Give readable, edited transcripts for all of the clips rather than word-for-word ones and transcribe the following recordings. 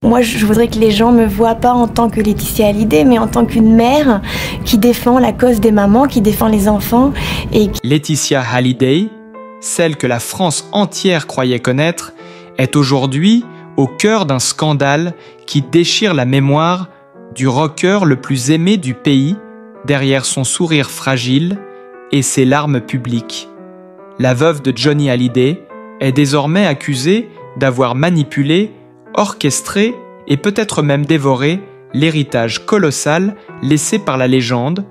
Moi, je voudrais que les gens me voient pas en tant que Laetitia Hallyday, mais en tant qu'une mère qui défend la cause des mamans, qui défend les enfants. Laetitia Hallyday, celle que la France entière croyait connaître, est aujourd'hui au cœur d'un scandale qui déchire la mémoire du rocker le plus aimé du pays, derrière son sourire fragile et ses larmes publiques. La veuve de Johnny Hallyday est désormais accusée d'avoir manipulé, orchestré et peut-être même dévoré l'héritage colossal laissé par la légende.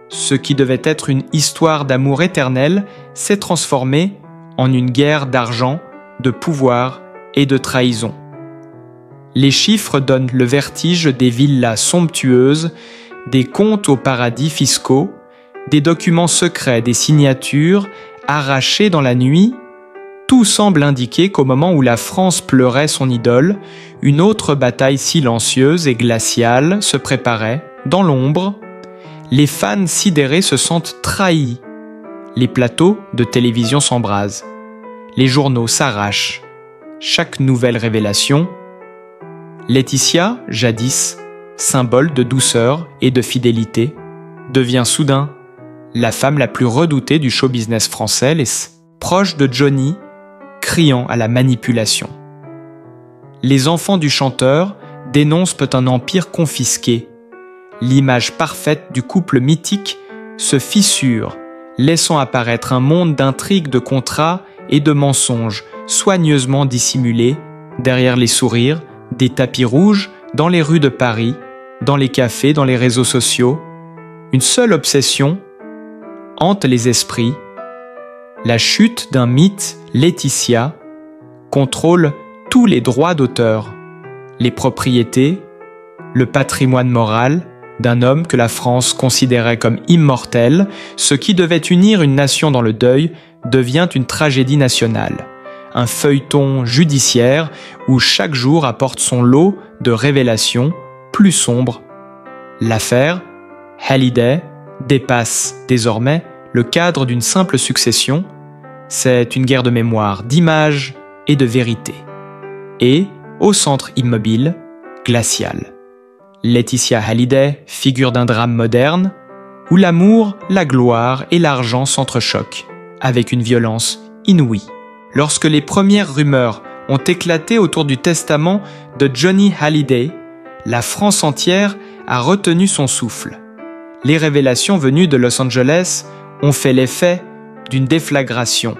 Ce qui devait être une histoire d'amour éternel s'est transformé en une guerre d'argent, de pouvoir et de trahison. Les chiffres donnent le vertige des villas somptueuses, des comptes aux paradis fiscaux, des documents secrets, des signatures arrachées dans la nuit. Tout semble indiquer qu'au moment où la France pleurait son idole, une autre bataille silencieuse et glaciale se préparait, dans l'ombre. Les fans sidérés se sentent trahis. Les plateaux de télévision s'embrasent. Les journaux s'arrachent. Chaque nouvelle révélation. Laetitia, jadis, symbole de douceur et de fidélité, devient soudain la femme la plus redoutée du show business français, proche de Johnny, criant à la manipulation. Les enfants du chanteur dénoncent un empire confisqué. L'image parfaite du couple mythique se fissure, laissant apparaître un monde d'intrigues, de contrats et de mensonges soigneusement dissimulés derrière les sourires, des tapis rouges dans les rues de Paris, dans les cafés, dans les réseaux sociaux. Une seule obsession hante les esprits. La chute d'un mythe, Laetitia, contrôle tous les droits d'auteur, les propriétés, le patrimoine moral d'un homme que la France considérait comme immortel. Ce qui devait unir une nation dans le deuil devient une tragédie nationale, un feuilleton judiciaire où chaque jour apporte son lot de révélations plus sombres. L'affaire Hallyday dépasse désormais le cadre d'une simple succession. C'est une guerre de mémoire, d'images et de vérité. Et, au centre immobile, glacial. Laetitia Hallyday, figure d'un drame moderne, où l'amour, la gloire et l'argent s'entrechoquent, avec une violence inouïe. Lorsque les premières rumeurs ont éclaté autour du testament de Johnny Hallyday, la France entière a retenu son souffle. Les révélations venues de Los Angeles ont fait l'effet d'une déflagration.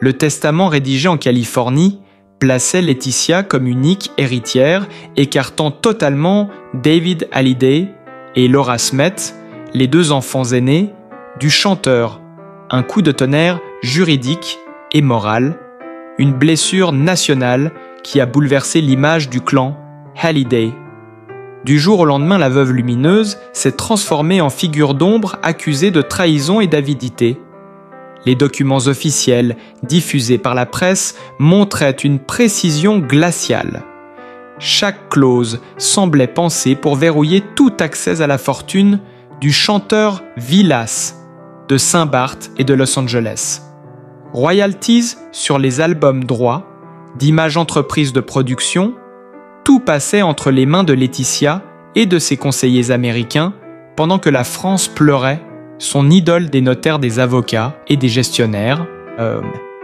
Le testament rédigé en Californie plaçait Laetitia comme unique héritière, écartant totalement David Hallyday et Laura Smith, les deux enfants aînés du chanteur. Un coup de tonnerre juridique et moral, une blessure nationale qui a bouleversé l'image du clan Hallyday. Du jour au lendemain, la veuve lumineuse s'est transformée en figure d'ombre accusée de trahison et d'avidité. Les documents officiels diffusés par la presse montraient une précision glaciale. Chaque clause semblait pensée pour verrouiller tout accès à la fortune du chanteur Vilas de Saint-Barth et de Los Angeles. Royalties sur les albums droits, d'Image Entreprise de production, tout passait entre les mains de Laetitia et de ses conseillers américains pendant que la France pleurait. Son idole des notaires, des avocats et des gestionnaires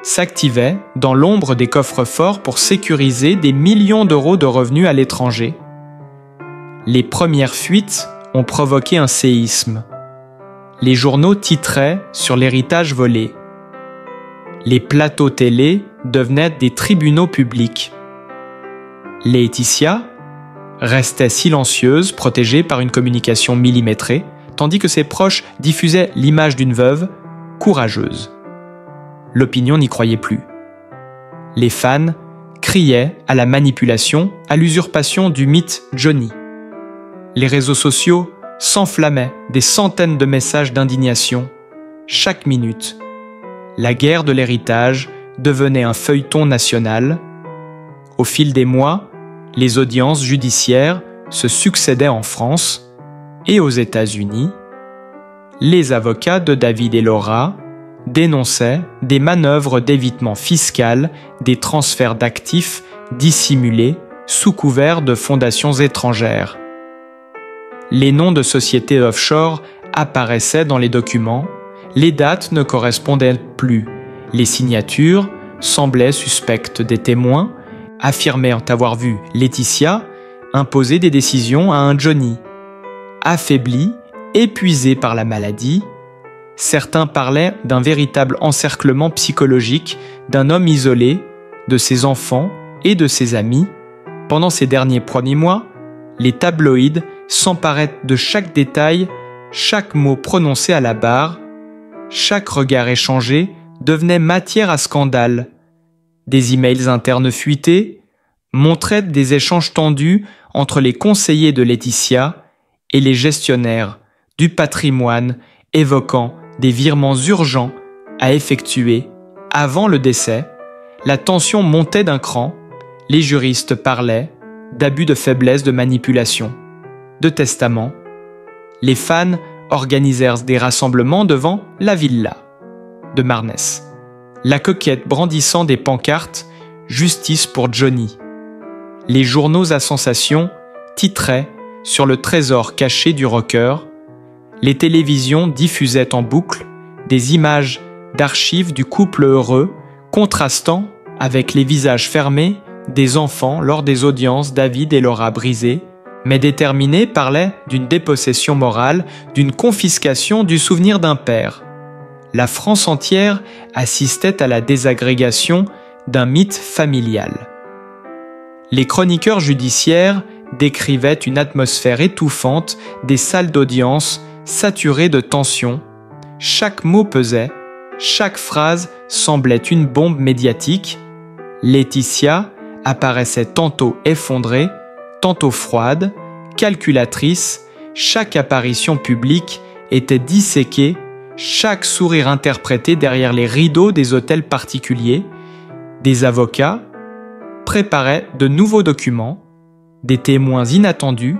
s'activait dans l'ombre des coffres-forts pour sécuriser des millions d'euros de revenus à l'étranger. Les premières fuites ont provoqué un séisme. Les journaux titraient sur l'héritage volé. Les plateaux télé devenaient des tribunaux publics. Laetitia restait silencieuse, protégée par une communication millimétrée, tandis que ses proches diffusaient l'image d'une veuve courageuse. L'opinion n'y croyait plus. Les fans criaient à la manipulation, à l'usurpation du mythe Johnny. Les réseaux sociaux s'enflammaient, des centaines de messages d'indignation. Chaque minute, la guerre de l'héritage devenait un feuilleton national. Au fil des mois, les audiences judiciaires se succédaient en France et aux États-Unis. Les avocats de David et Laura dénonçaient des manœuvres d'évitement fiscal, des transferts d'actifs dissimulés sous couvert de fondations étrangères. Les noms de sociétés offshore apparaissaient dans les documents, les dates ne correspondaient plus, les signatures semblaient suspectes des témoins, affirmant avoir vu Laetitia imposer des décisions à un Johnny. Affaibli, épuisé par la maladie, certains parlaient d'un véritable encerclement psychologique d'un homme isolé, de ses enfants et de ses amis. Pendant ces derniers premiers mois, les tabloïds s'emparaient de chaque détail, chaque mot prononcé à la barre, chaque regard échangé devenait matière à scandale. Des emails internes fuités montraient des échanges tendus entre les conseillers de Laetitia et les gestionnaires du patrimoine évoquant des virements urgents à effectuer avant le décès. La tension montait d'un cran, les juristes parlaient d'abus de faiblesse, de manipulation, de testament. Les fans organisèrent des rassemblements devant la villa de Marnès, la coquette brandissant des pancartes « Justice pour Johnny ». Les journaux à sensation titraient sur le trésor caché du rocker. Les télévisions diffusaient en boucle des images d'archives du couple heureux, contrastant avec les visages fermés des enfants lors des audiences David et Laura brisées, mais déterminés parlaient d'une dépossession morale, d'une confiscation du souvenir d'un père. La France entière assistait à la désagrégation d'un mythe familial. Les chroniqueurs judiciaires décrivaient une atmosphère étouffante, des salles d'audience saturées de tension. Chaque mot pesait, chaque phrase semblait une bombe médiatique. Laetitia apparaissait tantôt effondrée, tantôt froide, calculatrice. Chaque apparition publique était disséquée, chaque sourire interprété derrière les rideaux des hôtels particuliers. Des avocats préparaient de nouveaux documents, des témoins inattendus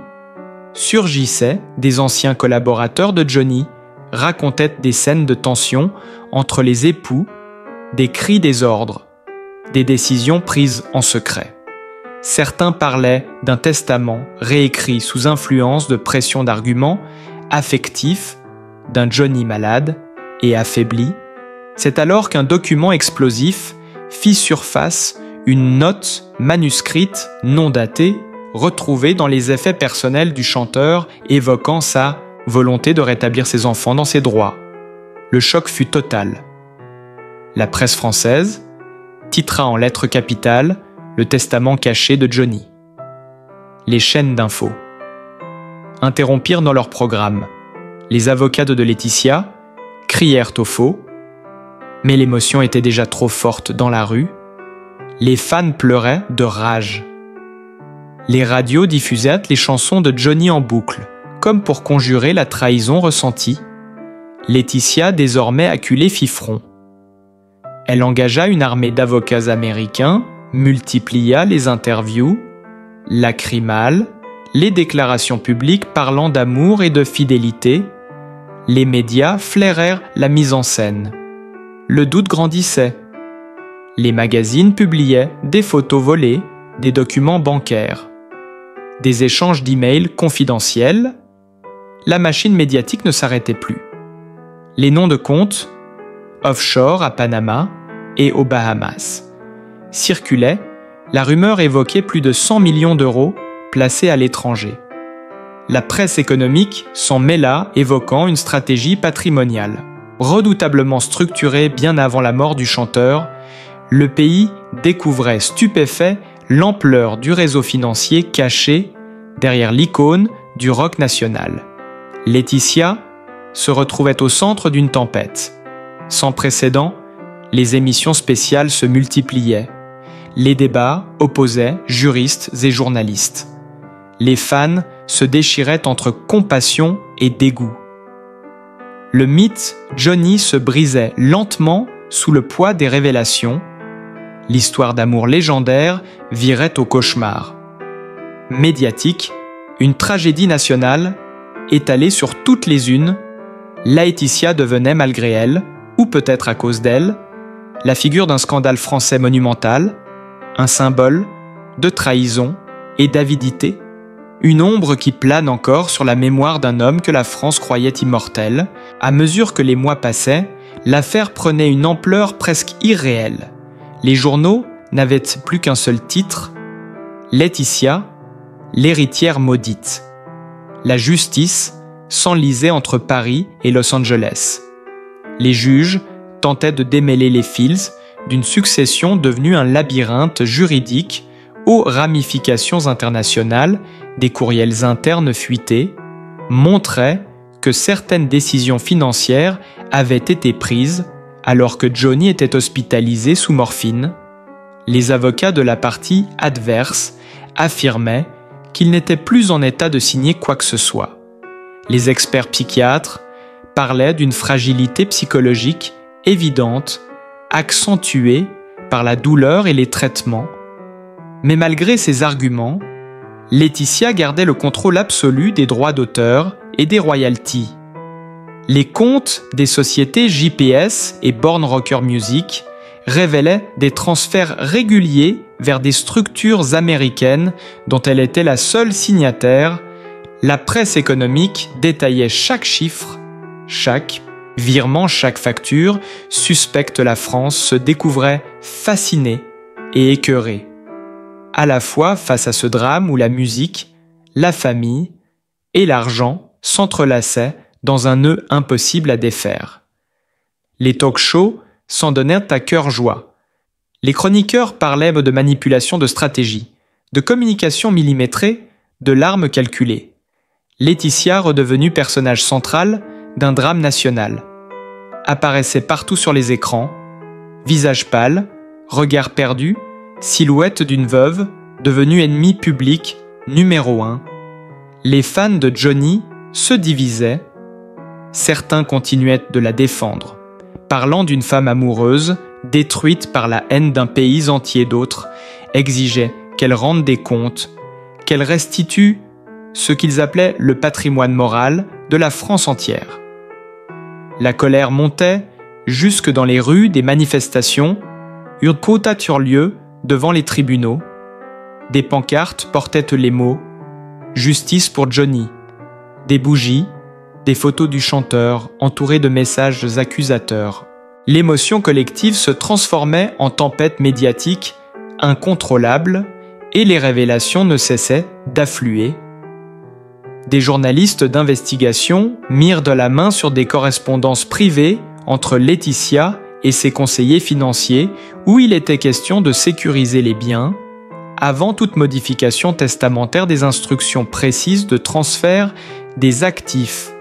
surgissaient, des anciens collaborateurs de Johnny racontaient des scènes de tension entre les époux, des cris désordres, des décisions prises en secret. Certains parlaient d'un testament réécrit sous influence de pression d'arguments affectifs, d'un Johnny malade et affaibli. C'est alors qu'un document explosif fit surface, une note manuscrite non datée, retrouvée dans les effets personnels du chanteur évoquant sa volonté de rétablir ses enfants dans ses droits. Le choc fut total. La presse française titra en lettres capitales le testament caché de Johnny. Les chaînes d'infos interrompirent dans leur programme. Les avocats de Laetitia crièrent au faux, mais l'émotion était déjà trop forte dans la rue. Les fans pleuraient de rage. Les radios diffusaient les chansons de Johnny en boucle, comme pour conjurer la trahison ressentie. Laetitia, désormais acculée, fit front. Elle engagea une armée d'avocats américains, multiplia les interviews, lacrymales, les déclarations publiques parlant d'amour et de fidélité. Les médias flairèrent la mise en scène. Le doute grandissait. Les magazines publiaient des photos volées, des documents bancaires, des échanges d'emails confidentiels. La machine médiatique ne s'arrêtait plus. Les noms de comptes, offshore à Panama et aux Bahamas, circulaient. La rumeur évoquait plus de 100 millions d'euros placés à l'étranger. La presse économique s'en mêla, évoquant une stratégie patrimoniale. Redoutablement structurée bien avant la mort du chanteur, le pays découvrait stupéfait l'ampleur du réseau financier caché derrière l'icône du rock national. Laetitia se retrouvait au centre d'une tempête. Sans précédent, les émissions spéciales se multipliaient. Les débats opposaient juristes et journalistes. Les fans se déchiraient entre compassion et dégoût. Le mythe Johnny se brisait lentement sous le poids des révélations. L'histoire d'amour légendaire virait au cauchemar. Médiatique, une tragédie nationale, étalée sur toutes les unes, Laetitia devenait malgré elle, ou peut-être à cause d'elle, la figure d'un scandale français monumental, un symbole de trahison et d'avidité, une ombre qui plane encore sur la mémoire d'un homme que la France croyait immortel. À mesure que les mois passaient, l'affaire prenait une ampleur presque irréelle. Les journaux n'avaient plus qu'un seul titre, « Laetitia, l'héritière maudite ». La justice s'enlisait entre Paris et Los Angeles. Les juges tentaient de démêler les fils d'une succession devenue un labyrinthe juridique aux ramifications internationales. Des courriels internes fuités montraient que certaines décisions financières avaient été prises alors que Johnny était hospitalisé sous morphine. Les avocats de la partie adverse affirmaient qu'il n'était plus en état de signer quoi que ce soit. Les experts psychiatres parlaient d'une fragilité psychologique évidente, accentuée par la douleur et les traitements. Mais malgré ces arguments, Laetitia gardait le contrôle absolu des droits d'auteur et des royalties. Les comptes des sociétés JPS et Born Rocker Music révélaient des transferts réguliers vers des structures américaines dont elle était la seule signataire. La presse économique détaillait chaque chiffre, chaque virement, chaque facture. Suspecte la France se découvrait fascinée et écœurée, à la fois face à ce drame où la musique, la famille et l'argent s'entrelaçaient dans un nœud impossible à défaire. Les talk-shows s'en donnèrent à cœur joie. Les chroniqueurs parlaient de manipulation de stratégie, de communication millimétrée, de larmes calculées. Laetitia, redevenue personnage central d'un drame national, apparaissait partout sur les écrans, visage pâle, regard perdu, silhouette d'une veuve, devenue ennemi public numéro 1. Les fans de Johnny se divisaient. Certains continuaient de la défendre, parlant d'une femme amoureuse, détruite par la haine d'un pays entier. D'autres exigeaient qu'elle rende des comptes, qu'elle restitue ce qu'ils appelaient le patrimoine moral de la France entière. La colère montait jusque dans les rues des manifestations. Une quota sur lieu devant les tribunaux. Des pancartes portaient les mots « Justice pour Johnny », des bougies, des photos du chanteur entourées de messages accusateurs. L'émotion collective se transformait en tempête médiatique incontrôlable et les révélations ne cessaient d'affluer. Des journalistes d'investigation mirent de la main sur des correspondances privées entre Laetitia et ses conseillers financiers où il était question de sécuriser les biens avant toute modification testamentaire, des instructions précises de transfert des actifs,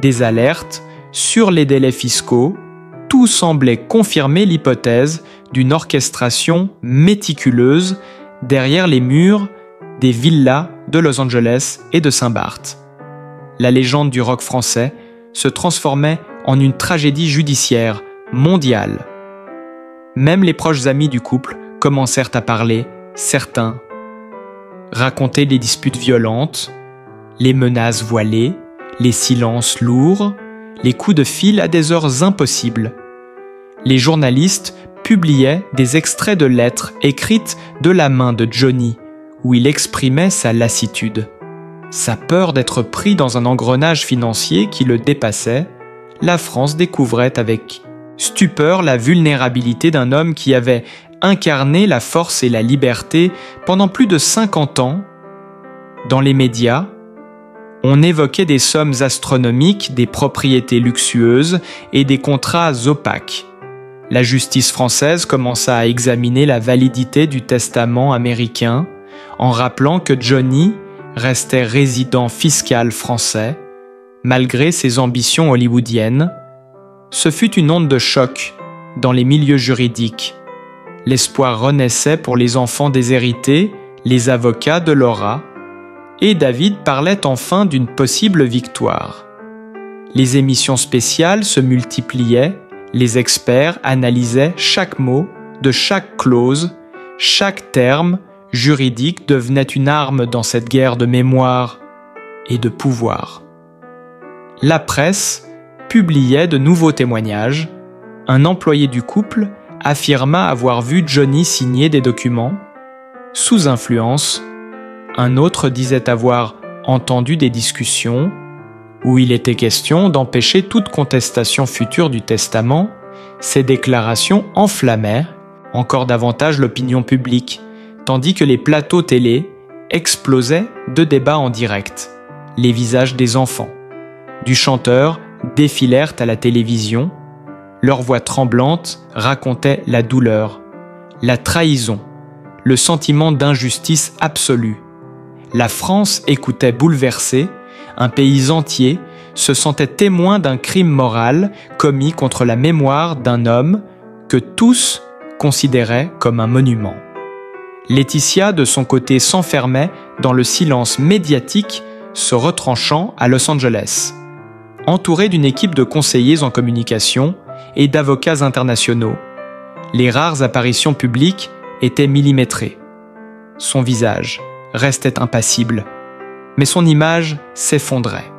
des alertes sur les délais fiscaux. Tout semblait confirmer l'hypothèse d'une orchestration méticuleuse derrière les murs des villas de Los Angeles et de Saint-Barth. La légende du rock français se transformait en une tragédie judiciaire mondiale. Même les proches amis du couple commencèrent à parler, certains racontaient les disputes violentes, les menaces voilées, les silences lourds, les coups de fil à des heures impossibles. Les journalistes publiaient des extraits de lettres écrites de la main de Johnny, où il exprimait sa lassitude, sa peur d'être pris dans un engrenage financier qui le dépassait. La France découvrait avec stupeur la vulnérabilité d'un homme qui avait incarné la force et la liberté pendant plus de 50 ans. Dans les médias, on évoquait des sommes astronomiques, des propriétés luxueuses et des contrats opaques. La justice française commença à examiner la validité du testament américain en rappelant que Johnny restait résident fiscal français malgré ses ambitions hollywoodiennes. Ce fut une onde de choc dans les milieux juridiques. L'espoir renaissait pour les enfants déshérités, les avocats de Laura, et David parlait enfin d'une possible victoire. Les émissions spéciales se multipliaient, les experts analysaient chaque mot de chaque clause, chaque terme juridique devenait une arme dans cette guerre de mémoire et de pouvoir. La presse publiait de nouveaux témoignages. Un employé du couple affirma avoir vu Johnny signer des documents sous influence Un autre disait avoir entendu des discussions où il était question d'empêcher toute contestation future du testament. Ces déclarations enflammèrent encore davantage l'opinion publique, tandis que les plateaux télé explosaient de débats en direct. Les visages des enfants, du chanteur défilèrent à la télévision. Leurs voix tremblantes racontaient la douleur, la trahison, le sentiment d'injustice absolue. La France écoutait bouleversée, un pays entier se sentait témoin d'un crime moral commis contre la mémoire d'un homme que tous considéraient comme un monument. Laetitia, de son côté, s'enfermait dans le silence médiatique, se retranchant à Los Angeles. Entourée d'une équipe de conseillers en communication et d'avocats internationaux, les rares apparitions publiques étaient millimétrées. Son visage restait impassible, mais son image s'effondrait.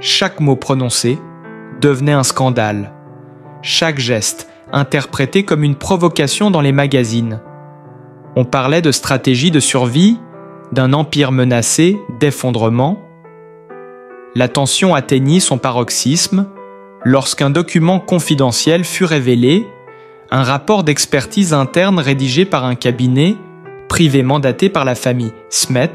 Chaque mot prononcé devenait un scandale. Chaque geste interprété comme une provocation dans les magazines. On parlait de stratégie de survie, d'un empire menacé d'effondrement. La tension atteignit son paroxysme lorsqu'un document confidentiel fut révélé, un rapport d'expertise interne rédigé par un cabinet privé mandaté par la famille Smet.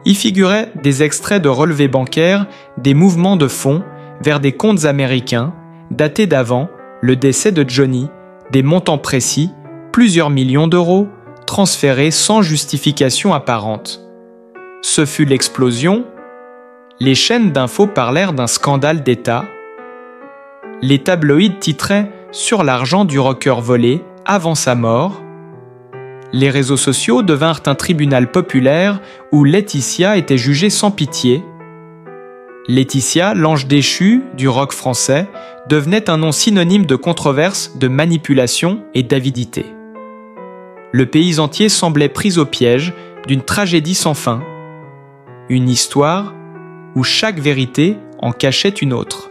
Y figuraient des extraits de relevés bancaires, des mouvements de fonds vers des comptes américains datés d'avant le décès de Johnny, des montants précis, plusieurs millions d'euros, transférés sans justification apparente. Ce fut l'explosion. Les chaînes d'infos parlèrent d'un scandale d'État. Les tabloïds titraient sur l'argent du rocker volé avant sa mort. Les réseaux sociaux devinrent un tribunal populaire où Laetitia était jugée sans pitié. Laetitia, l'ange déchu du rock français, devenait un nom synonyme de controverse, de manipulation et d'avidité. Le pays entier semblait pris au piège d'une tragédie sans fin, une histoire où chaque vérité en cachait une autre.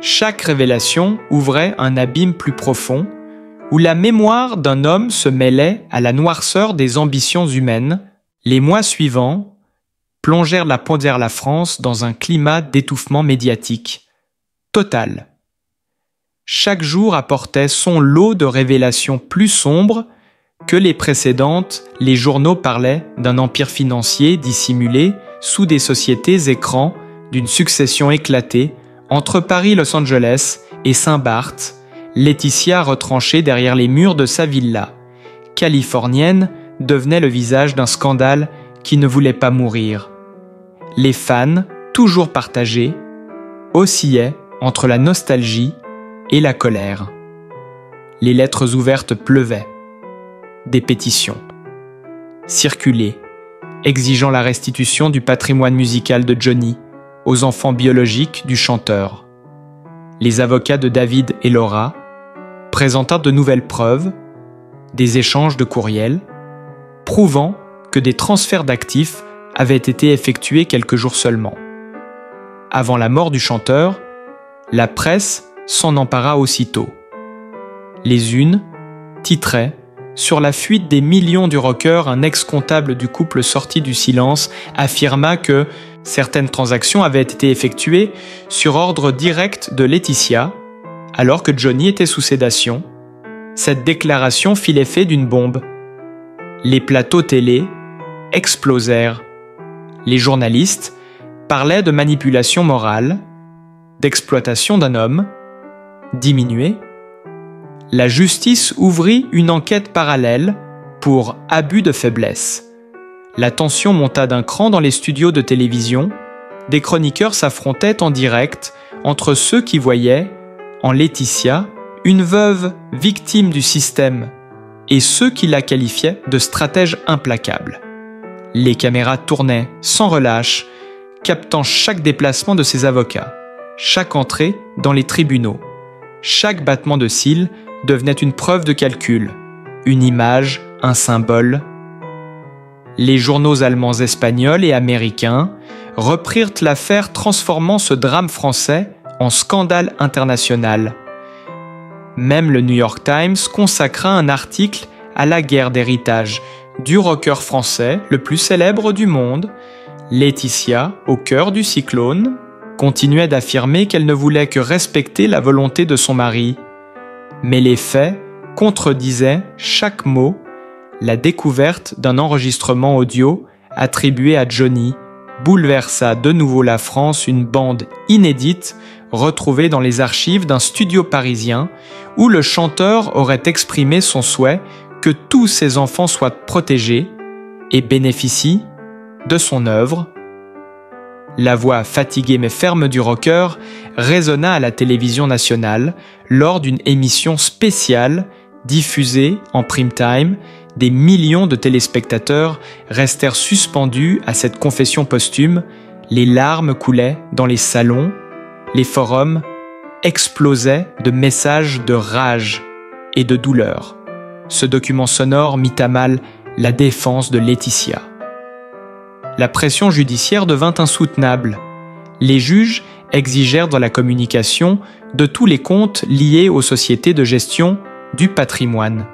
Chaque révélation ouvrait un abîme plus profond, où la mémoire d'un homme se mêlait à la noirceur des ambitions humaines. Les mois suivants plongèrent la France dans un climat d'étouffement médiatique total. Chaque jour apportait son lot de révélations plus sombres que les précédentes. Les journaux parlaient d'un empire financier dissimulé sous des sociétés écrans, d'une succession éclatée entre Paris, Los Angeles et Saint-Barth. Laetitia, retranchée derrière les murs de sa villa californienne, devenait le visage d'un scandale qui ne voulait pas mourir. Les fans, toujours partagés, oscillaient entre la nostalgie et la colère. Les lettres ouvertes pleuvaient. Des pétitions circulaient, exigeant la restitution du patrimoine musical de Johnny aux enfants biologiques du chanteur. Les avocats de David et Laura présentèrent de nouvelles preuves, des échanges de courriels, prouvant que des transferts d'actifs avaient été effectués quelques jours seulement. Avant la mort du chanteur, la presse s'en empara aussitôt. Les unes titraient sur la fuite des millions du rocker. Un ex-comptable du couple sorti du silence affirma que certaines transactions avaient été effectuées sur ordre direct de Laetitia, alors que Johnny était sous sédation. Cette déclaration fit l'effet d'une bombe. Les plateaux télé explosèrent. Les journalistes parlaient de manipulation morale, d'exploitation d'un homme diminué. La justice ouvrit une enquête parallèle pour abus de faiblesse. La tension monta d'un cran dans les studios de télévision. Des chroniqueurs s'affrontaient en direct entre ceux qui voyaient en Laetitia une veuve victime du système et ceux qui la qualifiaient de stratège implacable. Les caméras tournaient sans relâche, captant chaque déplacement de ses avocats, chaque entrée dans les tribunaux. Chaque battement de cils devenait une preuve de calcul, une image, un symbole. Les journaux allemands, espagnols et américains reprirent l'affaire, transformant ce drame français en scandale international. Même le New York Times consacra un article à la guerre d'héritage, du rocker français le plus célèbre du monde, Laetitia, au cœur du cyclone, continuait d'affirmer qu'elle ne voulait que respecter la volonté de son mari. Mais les faits contredisaient chaque mot. La découverte d'un enregistrement audio attribué à Johnny bouleversa de nouveau la France, une bande inédite retrouvée dans les archives d'un studio parisien où le chanteur aurait exprimé son souhait que tous ses enfants soient protégés et bénéficient de son œuvre. La voix fatiguée mais ferme du rocker résonna à la télévision nationale lors d'une émission spéciale diffusée en prime time. Des millions de téléspectateurs restèrent suspendus à cette confession posthume. Les larmes coulaient dans les salons. Les forums explosaient de messages de rage et de douleur. Ce document sonore mit à mal la défense de Laetitia. La pression judiciaire devint insoutenable. Les juges exigèrent dans la communication de tous les comptes liés aux sociétés de gestion du patrimoine.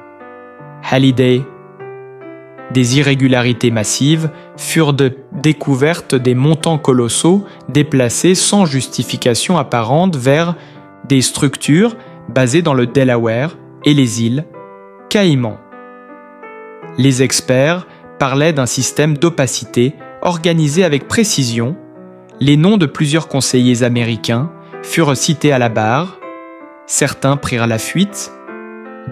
Hallyday. Des irrégularités massives furent découvertes, des montants colossaux déplacés sans justification apparente vers des structures basées dans le Delaware et les îles Caïmans. Les experts parlaient d'un système d'opacité organisé avec précision. Les noms de plusieurs conseillers américains furent cités à la barre. Certains prirent la fuite.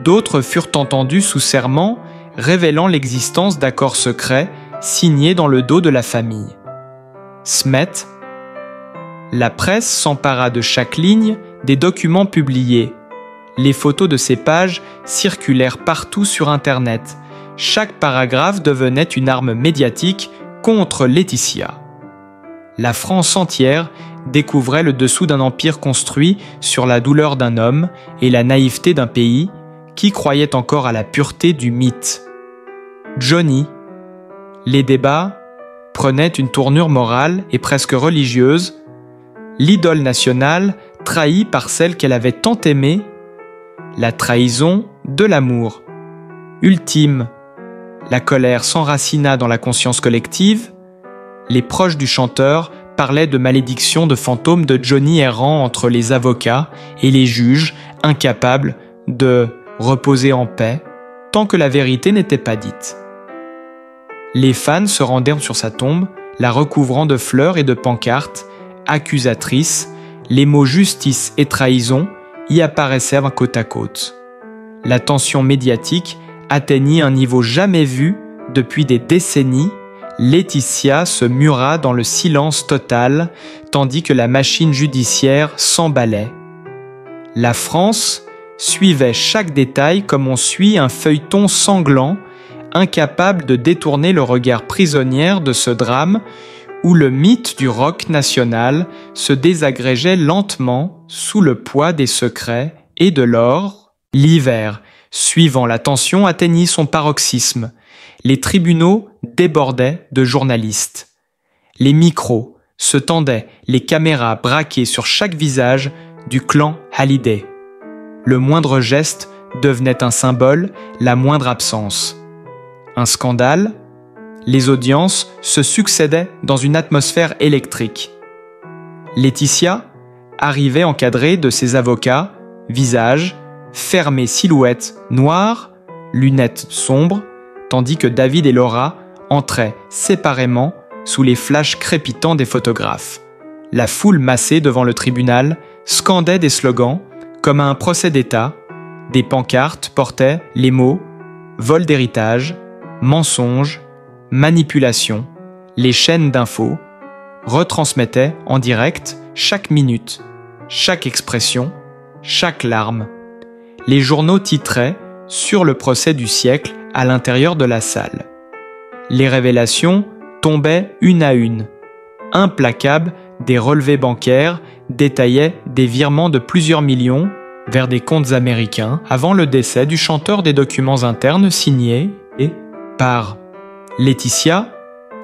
D'autres furent entendus sous serment, révélant l'existence d'accords secrets signés dans le dos de la famille. Smet. La presse s'empara de chaque ligne des documents publiés. Les photos de ces pages circulèrent partout sur Internet. Chaque paragraphe devenait une arme médiatique contre Laetitia. La France entière découvrait le dessous d'un empire construit sur la douleur d'un homme et la naïveté d'un pays qui croyait encore à la pureté du mythe. Johnny. Les débats prenaient une tournure morale et presque religieuse. L'idole nationale trahie par celle qu'elle avait tant aimée. La trahison de l'amour. Ultime. La colère s'enracina dans la conscience collective. Les proches du chanteur parlaient de malédiction de fantômes de Johnny errant entre les avocats et les juges, incapables de reposer en paix tant que la vérité n'était pas dite. Les fans se rendèrent sur sa tombe, la recouvrant de fleurs et de pancartes accusatrices. Les mots justice et trahison y apparaissaient côte à côte. La tension médiatique atteignit un niveau jamais vu depuis des décennies. Laetitia se mura dans le silence total, tandis que la machine judiciaire s'emballait. La France suivait chaque détail comme on suit un feuilleton sanglant, incapable de détourner le regard prisonnière de ce drame où le mythe du rock national se désagrégeait lentement sous le poids des secrets et de l'or. L'hiver, suivant la tension, atteignit son paroxysme. Les tribunaux débordaient de journalistes. Les micros se tendaient, les caméras braquées sur chaque visage du clan Hallyday. Le moindre geste devenait un symbole, la moindre absence. Un scandale, les audiences se succédaient dans une atmosphère électrique. Laetitia arrivait encadrée de ses avocats, visage fermé, silhouette noire, lunettes sombres, tandis que David et Laura entraient séparément sous les flashs crépitants des photographes. La foule massée devant le tribunal scandait des slogans comme à un procès d'État. Des pancartes portaient les mots « vol d'héritage »,« mensonge »,« manipulation ». Les chaînes d'infos retransmettaient en direct chaque minute, chaque expression, chaque larme. Les journaux titraient sur le procès du siècle à l'intérieur de la salle. Les révélations tombaient une à une. Implacables, des relevés bancaires détaillaient des virements de plusieurs millions vers des comptes américains avant le décès du chanteur. Des documents internes signés et par Laetitia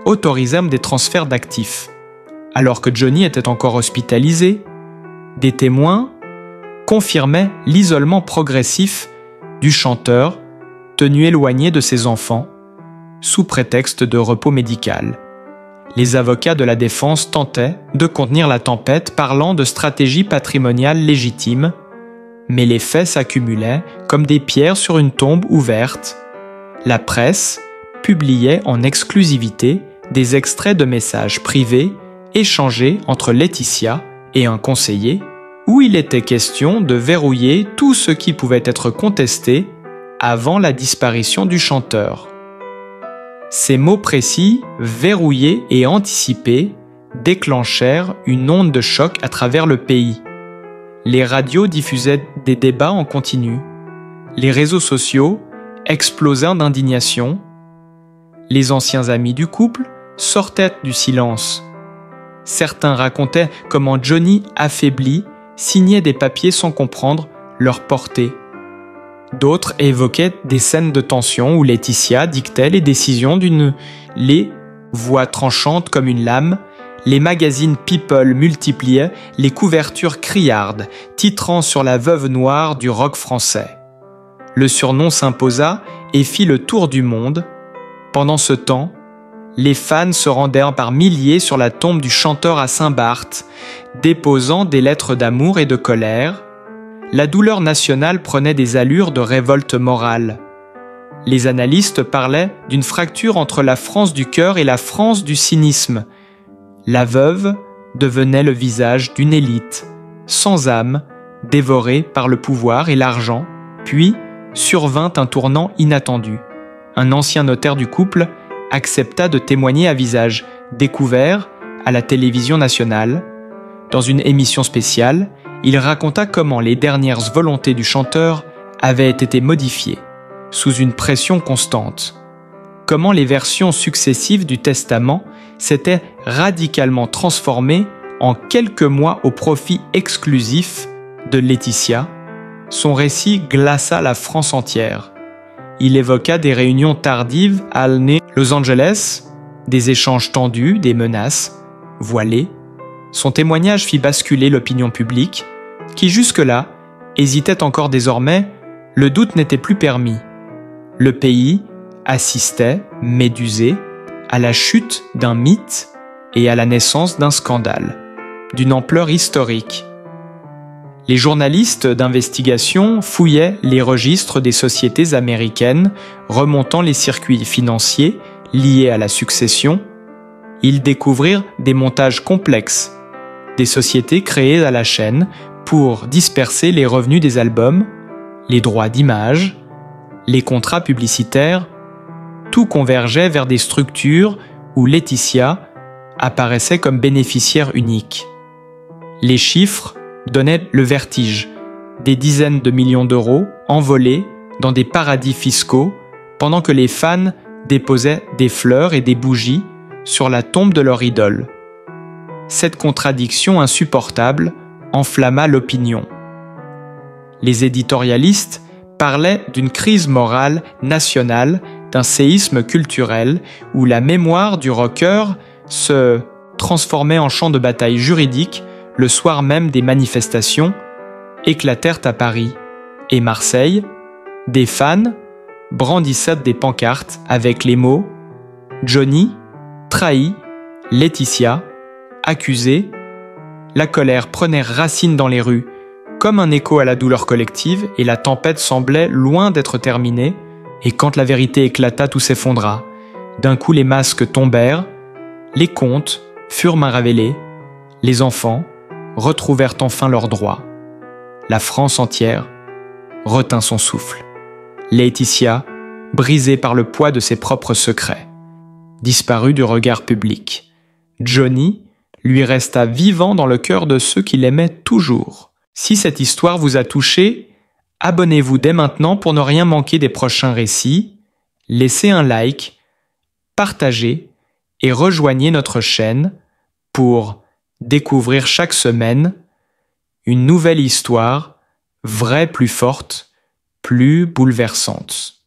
autorisèrent des transferts d'actifs. Alors que Johnny était encore hospitalisé, des témoins confirmaient l'isolement progressif du chanteur, tenu éloigné de ses enfants, sous prétexte de repos médical. Les avocats de la défense tentaient de contenir la tempête, parlant de stratégie patrimoniale légitime, mais les faits s'accumulaient comme des pierres sur une tombe ouverte. La presse publiait en exclusivité des extraits de messages privés échangés entre Laetitia et un conseiller, où il était question de verrouiller tout ce qui pouvait être contesté avant la disparition du chanteur. Ces mots précis, verrouillés et anticipés, déclenchèrent une onde de choc à travers le pays. Les radios diffusaient des débats en continu. Les réseaux sociaux explosaient d'indignation. Les anciens amis du couple sortaient du silence. Certains racontaient comment Johnny, affaibli, signait des papiers sans comprendre leur portée. D'autres évoquaient des scènes de tension où Laetitia dictait les décisions les voix tranchantes comme une lame. Les magazines People multipliaient les couvertures criardes, titrant sur la veuve noire du rock français. Le surnom s'imposa et fit le tour du monde. Pendant ce temps, les fans se rendèrent par milliers sur la tombe du chanteur à Saint-Barth, déposant des lettres d'amour et de colère. La douleur nationale prenait des allures de révolte morale. Les analystes parlaient d'une fracture entre la France du cœur et la France du cynisme. La veuve devenait le visage d'une élite, sans âme, dévorée par le pouvoir et l'argent, puis survint un tournant inattendu. Un ancien notaire du couple accepta de témoigner à visage découvert à la télévision nationale. Dans une émission spéciale, il raconta comment les dernières volontés du chanteur avaient été modifiées, sous une pression constante. Comment les versions successives du testament s'étaient radicalement transformées en quelques mois au profit exclusif de Laetitia. Son récit glaça la France entière. Il évoqua des réunions tardives à Los Angeles, des échanges tendus, des menaces voilées. Son témoignage fit basculer l'opinion publique, qui jusque-là hésitait encore désormais. Le doute n'était plus permis. Le pays assistait, médusé, à la chute d'un mythe et à la naissance d'un scandale, d'une ampleur historique. Les journalistes d'investigation fouillaient les registres des sociétés américaines remontant les circuits financiers liés à la succession. Ils découvrirent des montages complexes, des sociétés créées à la chaîne pour disperser les revenus des albums, les droits d'image, les contrats publicitaires. Tout convergeait vers des structures où Laetitia apparaissait comme bénéficiaire unique. Les chiffres donnaient le vertige, des dizaines de millions d'euros envolés dans des paradis fiscaux pendant que les fans déposaient des fleurs et des bougies sur la tombe de leur idole. Cette contradiction insupportable enflamma l'opinion. Les éditorialistes parlaient d'une crise morale nationale, d'un séisme culturel où la mémoire du rocker se transformait en champ de bataille juridique le soir même des manifestations éclatèrent à Paris et Marseille. Des fans brandissaient des pancartes avec les mots « Johnny, trahi, Laetitia, accusé ». La colère prenait racine dans les rues, comme un écho à la douleur collective, et la tempête semblait loin d'être terminée. Et quand la vérité éclata, tout s'effondra. D'un coup, les masques tombèrent, les comptes furent révélés, les enfants retrouvèrent enfin leurs droits. La France entière retint son souffle. Laetitia, brisée par le poids de ses propres secrets, disparut du regard public. Johnny lui resta vivant dans le cœur de ceux qui l'aimaient toujours. Si cette histoire vous a touché, abonnez-vous dès maintenant pour ne rien manquer des prochains récits, laissez un like, partagez et rejoignez notre chaîne pour découvrir chaque semaine une nouvelle histoire, vraie, plus forte, plus bouleversante.